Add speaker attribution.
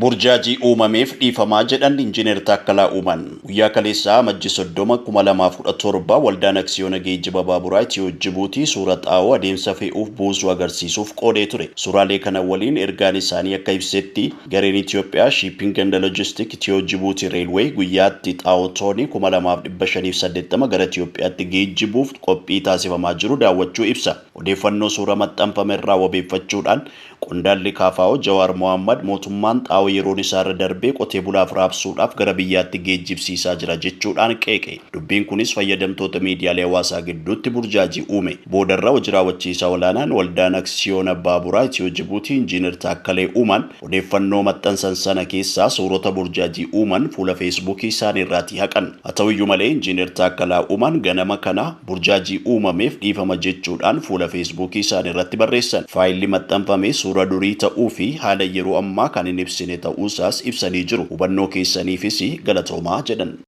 Speaker 1: Burjaajii uumameef dhiifamaa jedhan Injiinar Taakkalaa Uumaan guyyaa kaleessaa Majji 30 2017 waldaan aksiyoona geejjiba baaburaa Itiyoo Jibuutii suura xaa'oo adeemsa fe'uuf buusuu agarsiisuuf qoodee ture. Suuraalee kana waliin ergaan isaanii akka ibsetti gareen Itoophiyaa Shipping and Logistics Itiyoo Jibuutii Railway guyyaatti xaa'oo toonii 2580 gara Itoophiyaatti geejjibuuf qophii taasifamaa jiru daawwachuu ibsa. Odeeffannoo suura maxxanfame irraa wabeeffachuudhaan qondaalli KFO Jawaar Mohammad mootummaan xaa'oo yeroon isaarra darbee qotee bulaaf raabsuudhaaf gara biyyaatti geejjibsiisaa jira jechuudhaan qeeqe. Dubbiin kunis fayyadamtoota miidiyaalee hawaasaa gidduutti burjaajii uume. Boodarra hojii raawwachiisaa olaanaan waldaan aksiyoona baaburaa Itiyoo Jibuutii Injiinar Taakkalee Uumaan odeeffannoo maxxansan sana keessaa suurota burjaajii uuman fuula feesbuukii isaanii irraatii haqan. Haa ta'uyyuu malee Injiinar Taakkalaa Uumaan ganama kana burjaajii uumameef dhiifama jechuudhaan fuula feesbuukii isaanii irratti barreessan. Faayilli maxxanfame suura durii ta'uu fi haala yeroo ammaa kan hin ibsine ta'uusaas ibsanii jiru. Hubannoo keessaniifis galatoomaa jedhan.